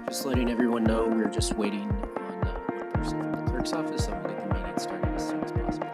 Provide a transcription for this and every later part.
Just letting everyone know we're just waiting on one person from the clerk's office, and we'll get the meeting started as soon as possible.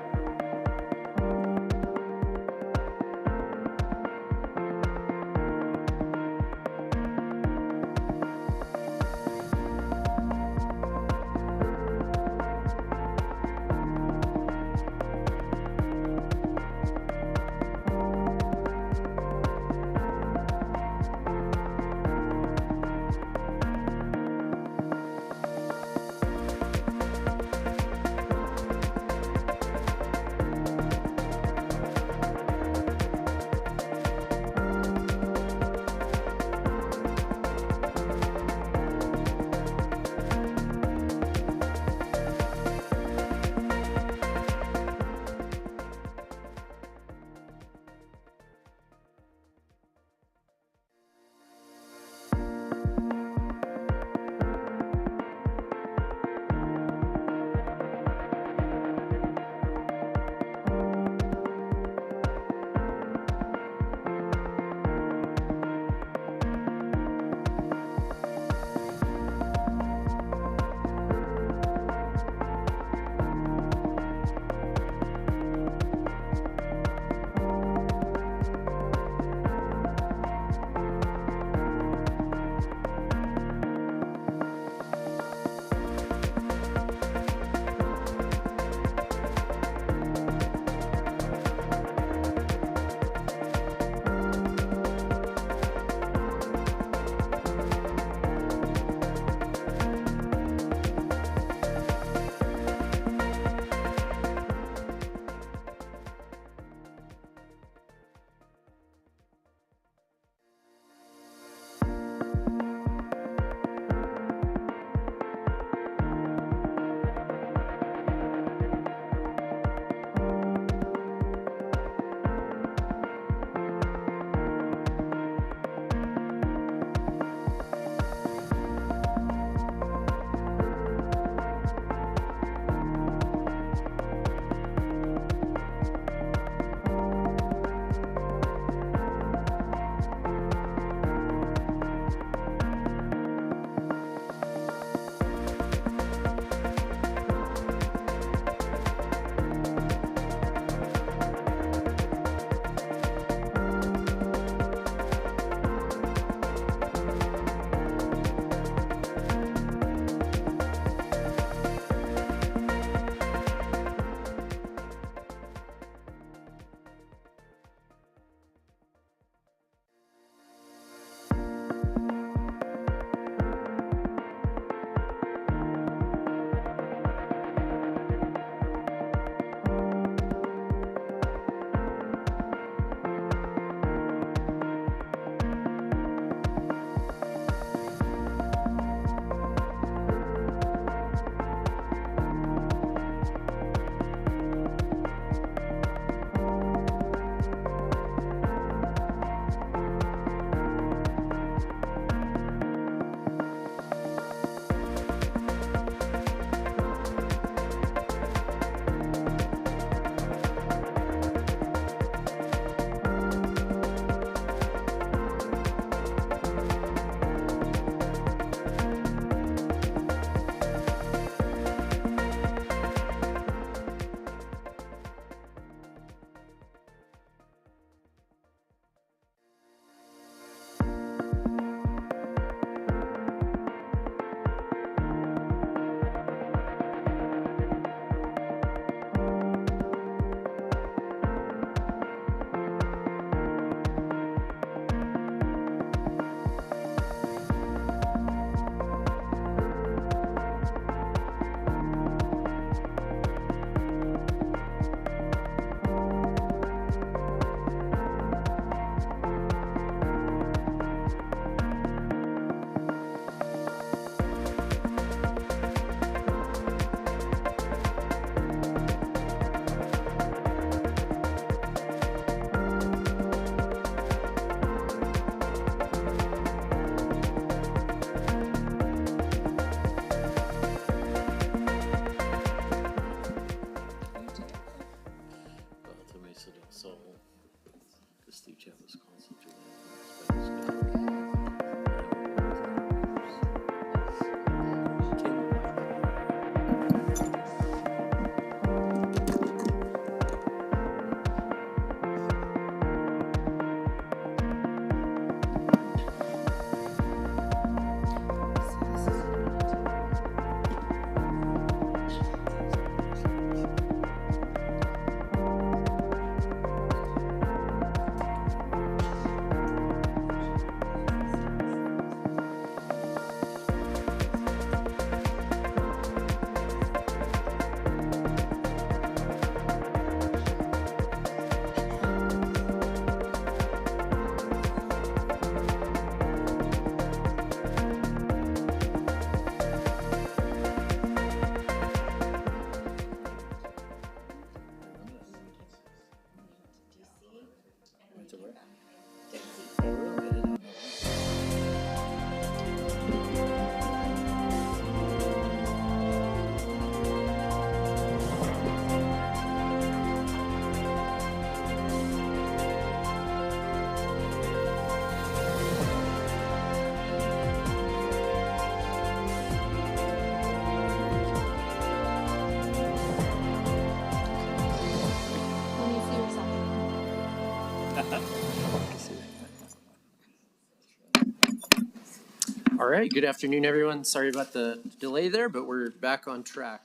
All right, good afternoon, everyone. Sorry about the delay there, but we're back on track.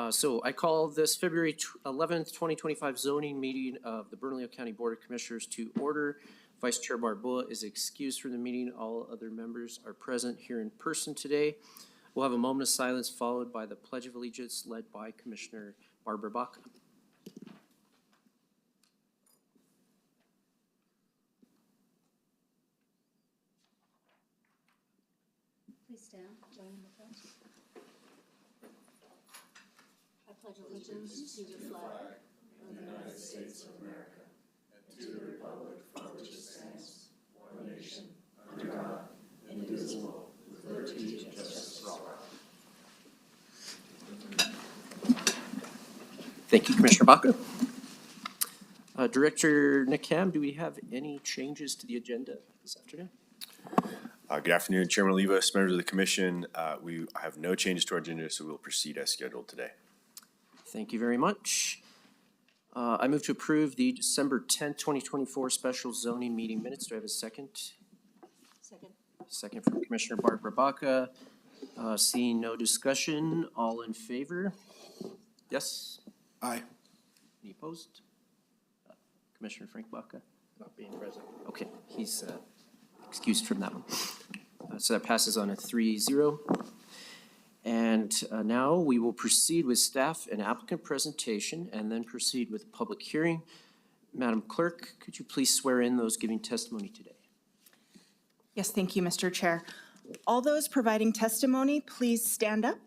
So I call this February 11th, 2025 zoning meeting of the Bernalillo County Board of Commissioners to order. Vice Chair Barboa is excused from the meeting. All other members are present here in person today. We'll have a moment of silence followed by the Pledge of Allegiance led by Commissioner Barbara Baca. Please stand, join in the pledge. I pledge allegiance to the flag of the United States of America and to the republic for which it stands, one nation, under God, indivisible, with liberty and justice for all. Thank you, Commissioner Baca. Director Nick Ham, do we have any changes to the agenda this afternoon? Good afternoon, Chairman Olivas, members of the commission. We have no changes to our agenda, so we'll proceed as scheduled today. Thank you very much. I move to approve the December 10th, 2024 special zoning meeting minutes. Do I have a second? Second. Second from Commissioner Barbara Baca. Seeing no discussion, all in favor? Yes? Aye. Any opposed? Commissioner Frank Baca? Not being present. Okay, he's excused from that one. So that passes on a 3-0. And now we will proceed with staff and applicant presentation and then proceed with public hearing. Madam Clerk, could you please swear in those giving testimony today? Yes, thank you, Mr. Chair. All those providing testimony, please stand up.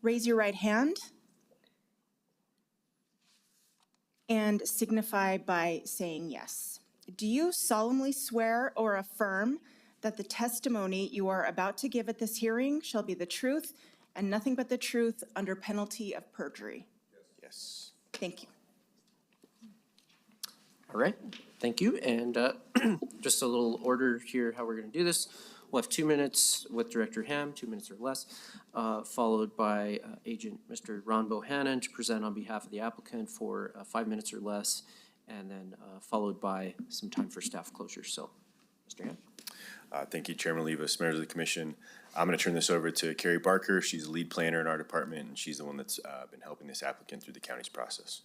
Raise your right hand and signify by saying yes. Do you solemnly swear or affirm that the testimony you are about to give at this hearing shall be the truth and nothing but the truth under penalty of perjury? Yes. Thank you. All right, thank you. And just a little order here how we're going to do this. We'll have 2 minutes with Director Ham, 2 minutes or less, followed by Agent Mr. Ron Bohannon to present on behalf of the applicant for 5 minutes or less, and then followed by some time for staff closure. So, Mr. Ham. Thank you, Chairman Olivas, members of the commission. I'm going to turn this over to Carrie Barker. She's the lead planner in our department, and she's the one that's been helping this applicant through the county's process.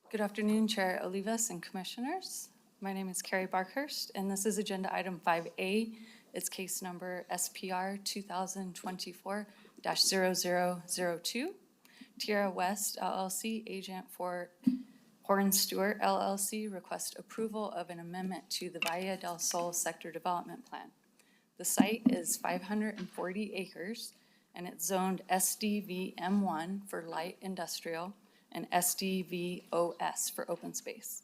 Good afternoon, Chair Olivas and Commissioners. My name is Carrie Barkhurst, and this is Agenda Item 5A. It's case number SPR 2024-0002. Tierra West LLC, agent for Horn Stewart LLC, request approval of an amendment to the Valle del Sol Sector Development Plan. The site is 540 acres, and it's zoned SDVM1 for light industrial and SDVOS for open space.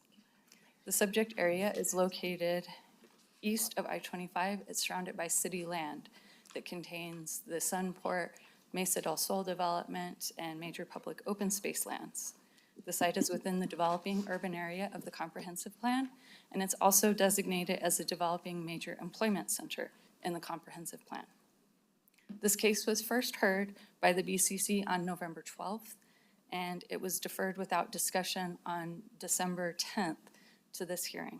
The subject area is located east of I-25. It's surrounded by city land that contains the Sunport, Mesa del Sol development, and major public open space lands. The site is within the developing urban area of the comprehensive plan, and it's also designated as a developing major employment center in the comprehensive plan. This case was first heard by the BCC on November 12th, and it was deferred without discussion on December 10th to this hearing.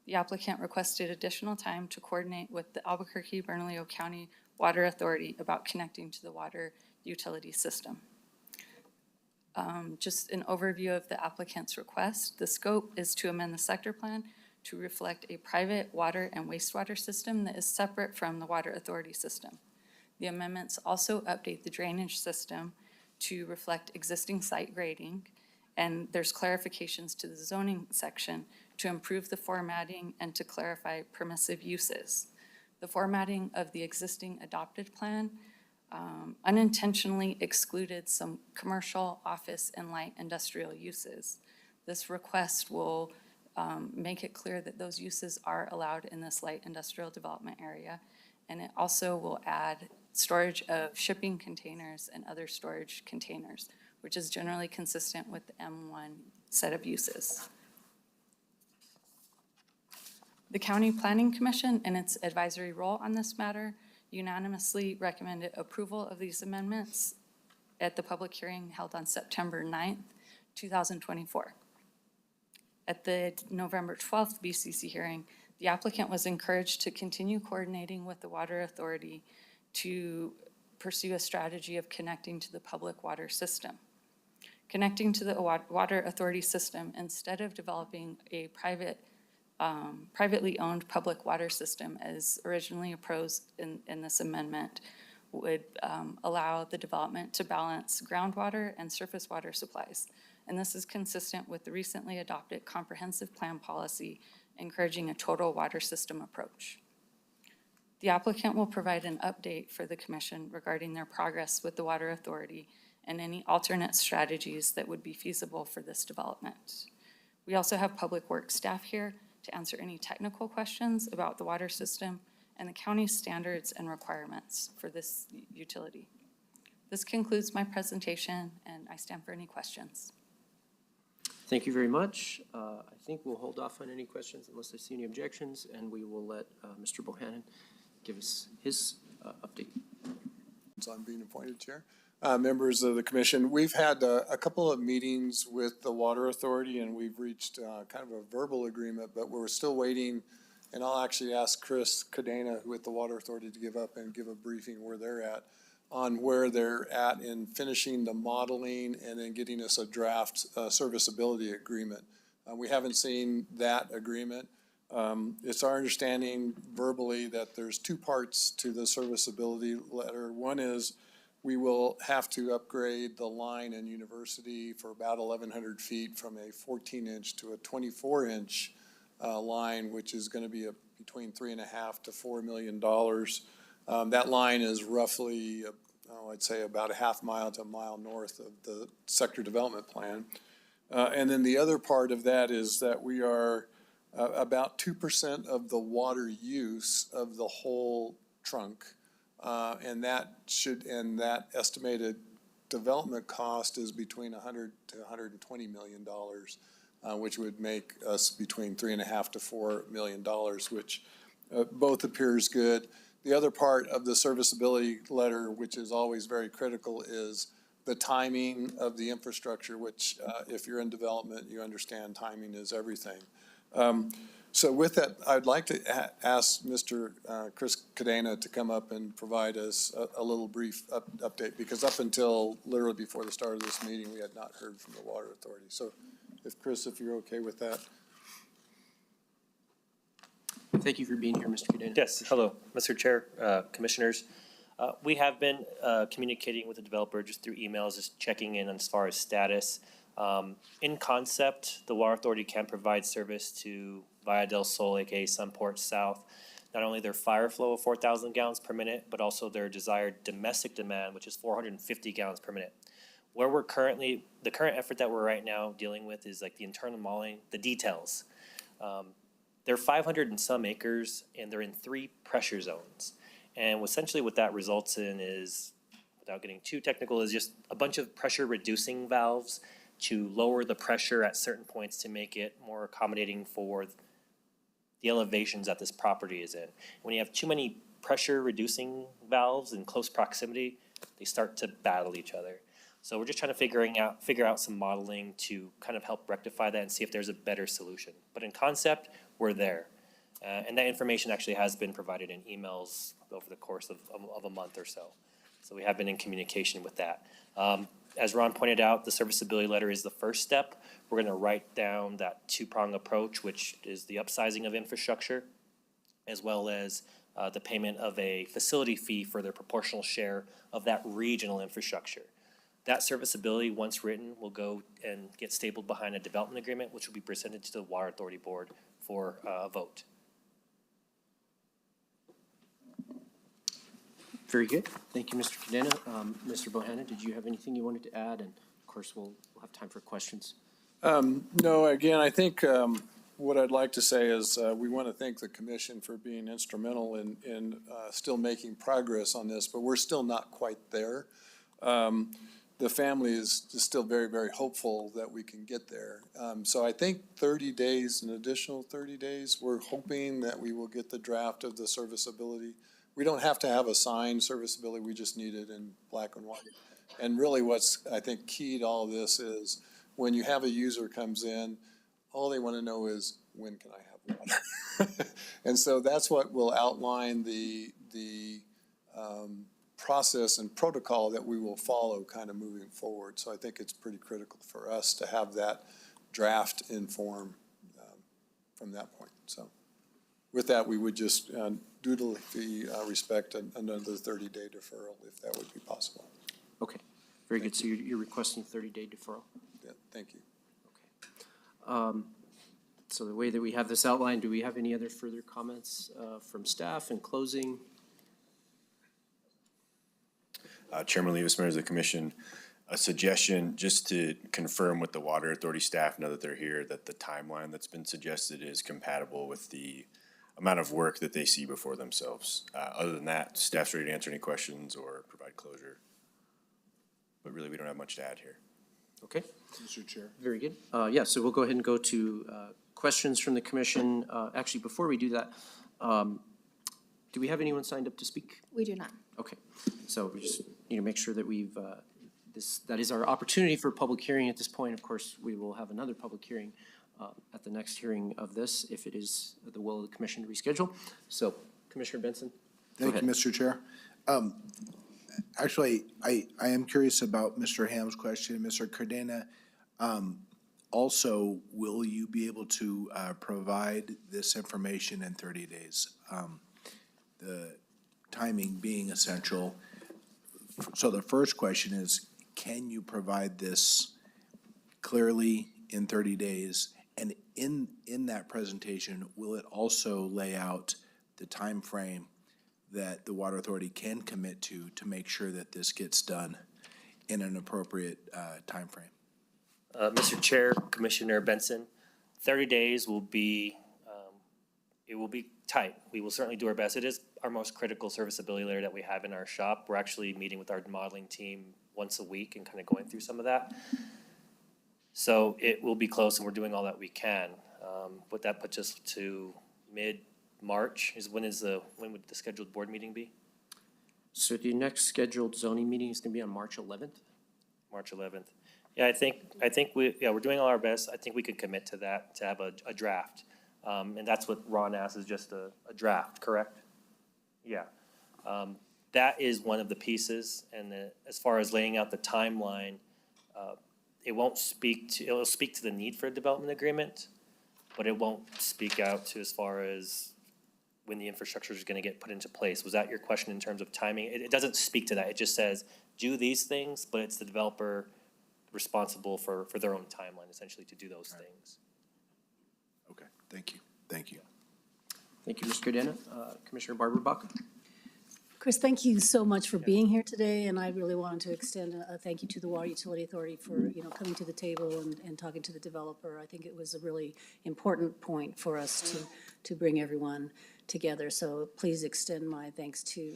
The applicant requested additional time to coordinate with the Albuquerque-Bernalillo County Water Authority about connecting to the water utility system. Just an overview of the applicant's request. The scope is to amend the sector plan to reflect a private water and wastewater system that is separate from the water authority system. The amendments also update the drainage system to reflect existing site grading, and there's clarifications to the zoning section to improve the formatting and to clarify permissive uses. The formatting of the existing adopted plan unintentionally excluded some commercial, office, and light industrial uses. This request will make it clear that those uses are allowed in this light industrial development area, and it also will add storage of shipping containers and other storage containers, which is generally consistent with the M1 set of uses. The County Planning Commission, in its advisory role on this matter, unanimously recommended approval of these amendments at the public hearing held on September 9th, 2024. At the November 12th BCC hearing, the applicant was encouraged to continue coordinating with the Water Authority to pursue a strategy of connecting to the public water system. Connecting to the Water Authority system instead of developing a privately owned public water system as originally proposed in this amendment would allow the development to balance groundwater and surface water supplies. And this is consistent with the recently adopted comprehensive plan policy encouraging a total water system approach. The applicant will provide an update for the commission regarding their progress with the Water Authority and any alternate strategies that would be feasible for this development. We also have Public Works staff here to answer any technical questions about the water system and the county's standards and requirements for this utility. This concludes my presentation, and I stand for any questions. Thank you very much. I think we'll hold off on any questions unless I see any objections, and we will let Mr. Bohannon give us his update. So I'm being appointed chair. Members of the commission, we've had a couple of meetings with the Water Authority, and we've reached kind of a verbal agreement, but we're still waiting. And I'll actually ask Chris Cadena, who at the Water Authority, to give up and give a briefing where they're at in finishing the modeling and then getting us a draft serviceability agreement. We haven't seen that agreement. It's our understanding verbally that there's two parts to the serviceability letter. One is we will have to upgrade the line in University for about 1,100 feet from a 14-inch to a 24-inch line, which is going to be between $3.5 to $4 million. That line is roughly, I'd say about a half mile to a mile north of the sector development plan. And then the other part of that is that we are about 2% of the water use of the whole trunk. And that estimated development cost is between $100 to $120 million, which would make us between $3.5 to $4 million, which both appears good. The other part of the serviceability letter, which is always very critical, is the timing of the infrastructure, which if you're in development, you understand timing is everything. So with that, I'd like to ask Mr. Chris Cadena to come up and provide us a little brief update, because up until literally before the start of this meeting, we had not heard from the Water Authority. So if you're okay with that. Thank you for being here, Mr. Cadena. Yes, hello, Mr. Chair, Commissioners. We have been communicating with the developer just through emails, just checking in as far as status. In concept, the Water Authority can provide service to Valle del Sol, aka Sunport South, not only their fire flow of 4,000 gallons per minute, but also their desired domestic demand, which is 450 gallons per minute. Where we're currently, the current effort that we're right now dealing with is like the internal modeling, the details. They're 500 and some acres, and they're in 3 pressure zones. And essentially what that results in is, without getting too technical, is just a bunch of pressure reducing valves to lower the pressure at certain points to make it more accommodating for the elevations that this property is in. When you have too many pressure reducing valves in close proximity, they start to battle each other. So we're just trying to figure out some modeling to kind of help rectify that and see if there's a better solution. But in concept, we're there. And that information actually has been provided in emails over the course of a month or so. So we have been in communication with that. As Ron pointed out, the serviceability letter is the first step. We're going to write down that 2-prong approach, which is the upsizing of infrastructure, as well as the payment of a facility fee for their proportional share of that regional infrastructure. That serviceability, once written, will go and get stapled behind a development agreement, which will be presented to the Water Authority Board for a vote. Very good. Thank you, Mr. Cadena. Mr. Bohannon, did you have anything you wanted to add? And of course, we'll have time for questions. No, again, I think what I'd like to say is we want to thank the commission for being instrumental in still making progress on this, but we're still not quite there. The family is still very, very hopeful that we can get there. So I think 30 days, an additional 30 days, we're hoping that we will get the draft of the serviceability We don't have to have a signed serviceability, we just need it in black and white. And really what's, I think, key to all this is when you have a user comes in, all they want to know is, when can I have water? And so that's what will outline the process and protocol that we will follow kind of moving forward. So I think it's pretty critical for us to have that draft in form from that point. So with that, we would just dutifully respect another 30-day deferral if that would be possible. Okay, very good. So you're requesting 30-day deferral? Yeah, thank you. Okay. So the way that we have this outlined, do we have any other further comments from staff in closing? Chairman Levis, members of the commission, a suggestion just to confirm with the Water Authority staff, now that they're here, that the timeline that's been suggested is compatible with the amount of work that they see before themselves. Other than that, staff's ready to answer any questions or provide closure. But really, we don't have much to add here. Okay, Mr. Chair. very good. Yeah, so we'll go ahead and go to questions from the commission. Actually, before we do that, do we have anyone signed up to speak? We do not. Okay, so we just need to make sure that we've, that is our opportunity for public hearing at this point. Of course, we will have another public hearing at the next hearing of this, if it is the will of the commission to reschedule. So, Commissioner Benson? Thank you, Mr. Chair. Actually, I am curious about Mr. Ham's question. Mr. Cardena, also, will you be able to provide this information in 30 days? The timing being essential. So the first question is, can you provide this clearly in 30 days? And in that presentation, will it also lay out the time frame that the Water Authority can commit to make sure that this gets done in an appropriate time frame? Mr. Chair, Commissioner Benson, 30 days will be, it will be tight. We will certainly do our best. It is our most critical serviceability layer that we have in our shop. We're actually meeting with our modeling team once a week and kind of going through some of that. So it will be close, and we're doing all that we can. But that puts us to mid-March. When would the scheduled board meeting be? So the next scheduled zoning meeting is gonna be on March 11th? March 11th. Yeah, I think we're doing all our best. I think we could commit to that, to have a draft. And that's what Ron asked, is just a draft, correct? Yeah. That is one of the pieces, and as far as laying out the timeline, it will speak to the need for a development agreement, but it won't speak out to as far as when the infrastructure is gonna get put into place. Was that your question in terms of timing? It doesn't speak to that. It just says, do these things, but it's the developer responsible for their own timeline, essentially, to do those things. Okay, thank you. Thank you. Thank you, Mr. Cardena. Commissioner Barber-Bach? Chris, thank you so much for being here today, and I really wanted to extend a thank you to the Water Utility Authority for, coming to the table and talking to the developer. I think it was a really important point for us to bring everyone together. So please extend my thanks to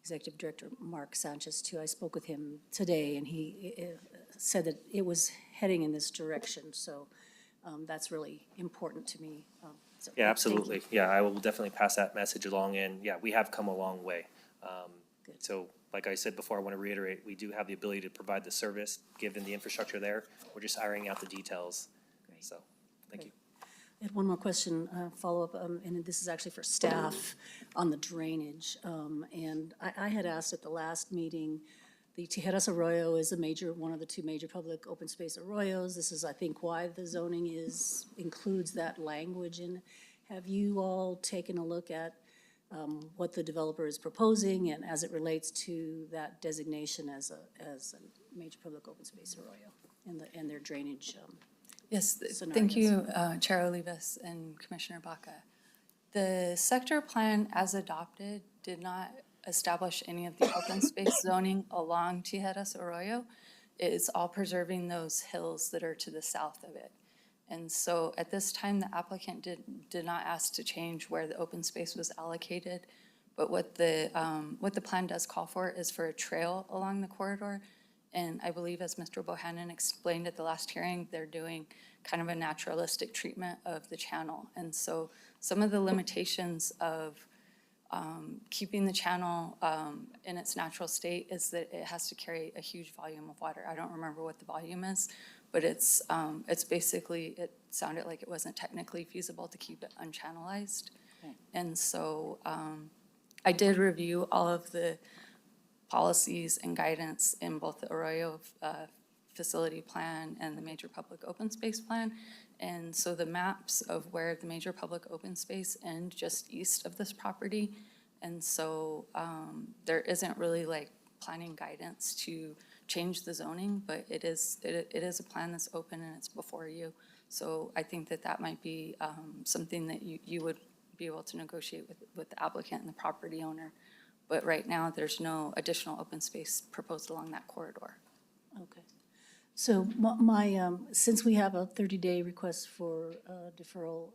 Executive Director Mark Sanchez too. I spoke with him today, and he said that it was heading in this direction. So that's really important to me. So Yeah, thank absolutely. you. Yeah, I will definitely pass that message along, and yeah, we have come a long way. Good. So, like I said before, I want to reiterate, we do have the ability to provide the service, given the infrastructure there. We're just ironing out the details. Great. So, thank you. I had one more question, follow-up, and this is actually for staff on the drainage. And I had asked at the last meeting, the Tijeras Arroyo is one of the two major public open space arroyos. This is, I think, why the zoning includes that language. And have you all taken a look at what the developer is proposing and as it relates to that designation as a major public open space arroyo and their drainage? Yes, scenarios? thank you, Chair Olivas and Commissioner Baca. The sector plan as adopted did not establish any of the open space zoning along Tijeras Arroyo. It's all preserving those hills that are to the south of it. And so at this time, the applicant did not ask to change where the open space was allocated. But what the plan does call for is for a trail along the corridor. And I believe, as Mr. Bohannon explained at the last hearing, they're doing kind of a naturalistic treatment of the channel. And so some of the limitations of keeping the channel in its natural state is that it has to carry a huge volume of water. I don't remember what the volume is, but it's basically, it sounded like it wasn't technically feasible to keep it unchannelized. Okay. And so I did review all of the policies and guidance in both the Arroyo facility plan and the major public open space plan. And so the maps of where the major public open space end just east of this property. And so there isn't really like planning guidance to change the zoning, but it is a plan that's open and it's before you. So I think that that might be something that you would be able to negotiate with the applicant and the property owner. But right now, there's no additional open space proposed along that corridor. Okay. So since we have a 30-day request for deferral,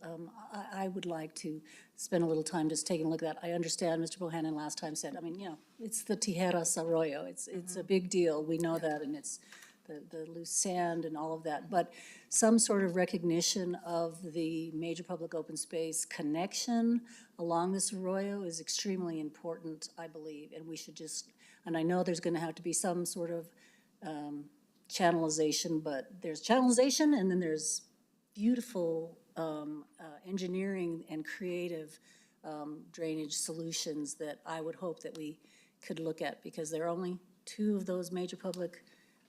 I would like to spend a little time just taking a look at that. I understand Mr. Bohannon last time said, I mean, it's the Tijeras Arroyo. It's a big deal. We know that, and it's the loose sand and all of that. But some sort of recognition of the major public open space connection along this arroyo is extremely important, I believe. And we should just, and I know there's going to have to be some sort of channelization, but there's channelization and then there's beautiful engineering and creative drainage solutions that I would hope that we could look at, because there are only 2 of those major public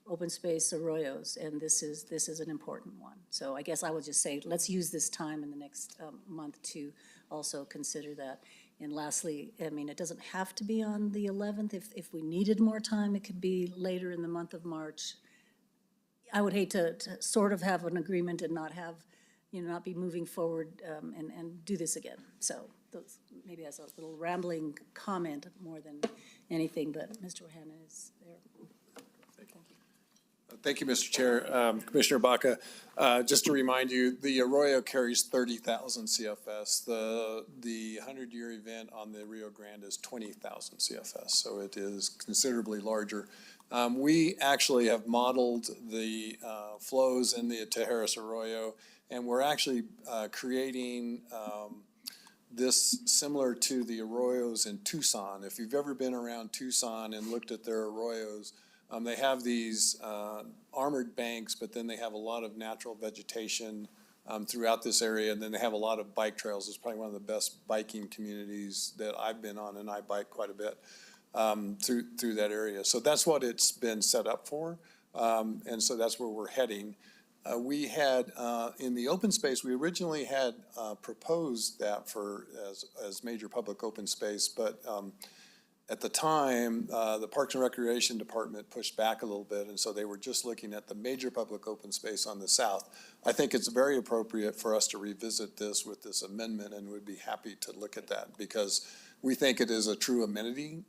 open space arroyos, and this is an important one. So I guess I would just say, let's use this time in the next month to also consider that. And lastly, I mean, it doesn't have to be on the 11th. If we needed more time, it could be later in the month of March. I would hate to sort of have an agreement and not have, not be moving forward and do this again. So maybe as a little rambling comment more than anything, but Mr. Bohannon is there. Thank you, Mr. Chair. Commissioner Baca, just to remind you, the Arroyo carries 30,000 CFS. The 100-year event on the Rio Grande is 20,000 CFS, so it is considerably larger. We actually have modeled the flows in the Tijeras Arroyo, and we're actually creating this similar to the arroyos in Tucson. If you've ever been around Tucson and looked at their arroyos, they have these armored banks, but then they have a lot of natural vegetation throughout this area, and then they have a lot of bike trails. It's probably one of the best biking communities that I've been on, and I bike quite a bit through that area. So that's what it's been set up for, and so that's where we're heading. We had, in the open space, we originally had proposed that as major public open space, but at the time, the Parks and Recreation Department pushed back a little bit, and so they were just looking at the major public open space on the south. I think it's very appropriate for us to revisit this with this amendment, and we'd be happy to look at that, because we think it is a true amenity,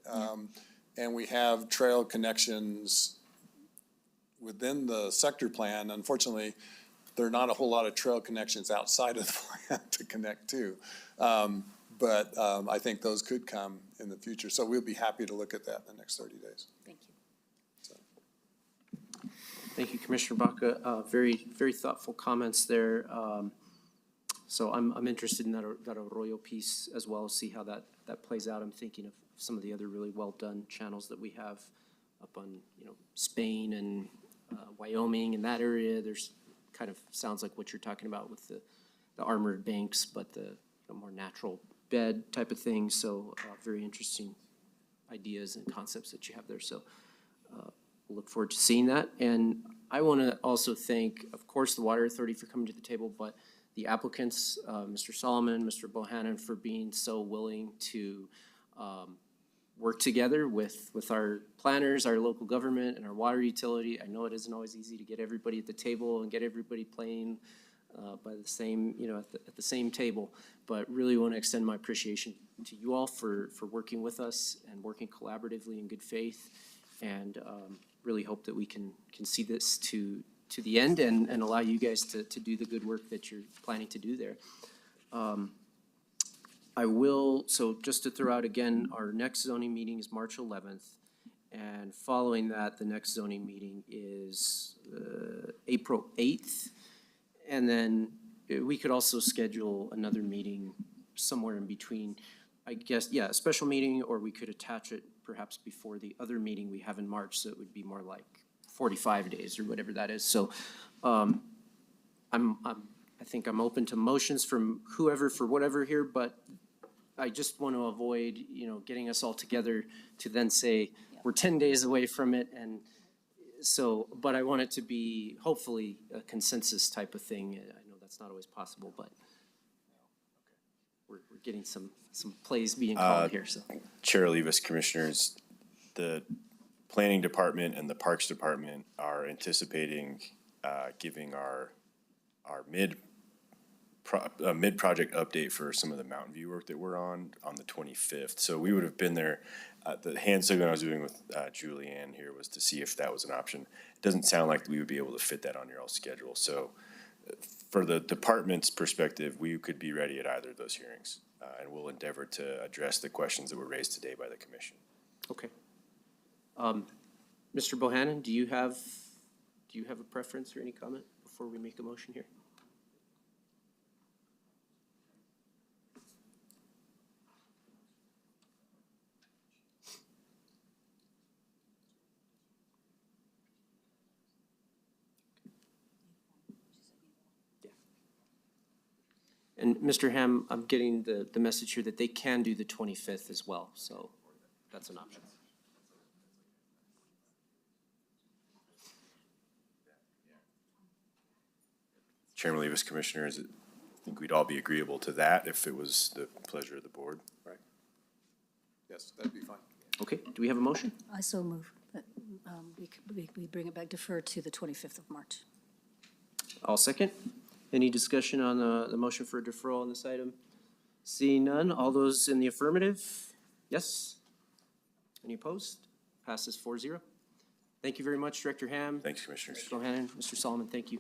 and we have trail connections within the sector plan. Unfortunately, there are not a whole lot of trail connections outside of the plan to connect to. But I think those could come in the future. So we'll be happy to look at that in the next 30 days. Thank you. Thank you, Commissioner Baca. Very, very thoughtful comments there. So I'm interested in that Arroyo piece as well, see how that plays out. I'm thinking of some of the other really well-done channels that we have up on, Spain and Wyoming and that area. There's kind of sounds like what you're talking about with the armored banks, but the more natural bed type of thing. So very interesting ideas and concepts that you have there. So we'll look forward to seeing that. And I want to also thank, of course, the Water Authority for coming to the table, but the applicants, Mr. Solomon, Mr. Bohannon, for being so willing to work together with our planners, our local government, and our water utility. I know it isn't always easy to get everybody at the table and get everybody playing by the same, at the same table, but really want to extend my appreciation to you all for working with us and working collaboratively in good faith, and really hope that we can see this to the end and allow you guys to do the good work that you're planning to do there. So just to throw out again, our next zoning meeting is March 11th, and following that, the next zoning meeting is April 8th. And then we could also schedule another meeting somewhere in between I guess, yeah, a special meeting, or we could attach it perhaps before the other meeting we have in March, so it would be more like 45 days or whatever that is. So I think I'm open to motions from whoever for whatever here, but I just want to avoid, getting us all together to then say, we're 10 days away from it. And so, but I want it to be hopefully a consensus type of thing. I know that's not always possible, but we're getting some plays being called here, so. Chair Olivas, Commissioners, the Planning Department and the Parks Department are anticipating giving our mid-project update for some of the Mountain View work that we're on the 25th. So we would have been there. The hand signal I was doing with Julianne here was to see if that was an option. It doesn't sound like we would be able to fit that on your all schedule. So for the department's perspective, we could be ready at either of those hearings. And we'll endeavor to address the questions that were raised today by the commission. Okay. Mr. Bohannon, do you have a preference or any comment before we make a motion here? And Mr. Ham, I'm getting the message here that they can do the 25th as well, so that's an option. Chairman Olivas, Commissioners, I think we'd all be agreeable to that if it was the pleasure of the board. Right. Yes, that'd be fine. Okay, do we have a motion? I so move that we bring it back, defer to the 25th of March. I'll second. Any discussion on the motion for deferral on this item? Seeing none, all those in the affirmative? Yes? Any opposed? Passes 4-0. Thank you very much, Director Ham. Thanks, Commissioners. Mr. Bohannon, Mr. Solomon, thank you.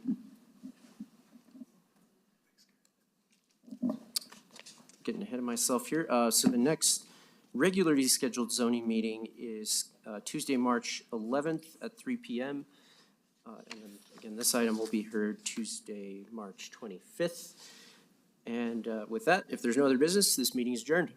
Getting ahead of myself here. So the next regularly scheduled zoning meeting is Tuesday, March 11th at 3 p.m. And then again, this item will be heard Tuesday, March 25th. And with that, if there's no other business, this meeting is adjourned.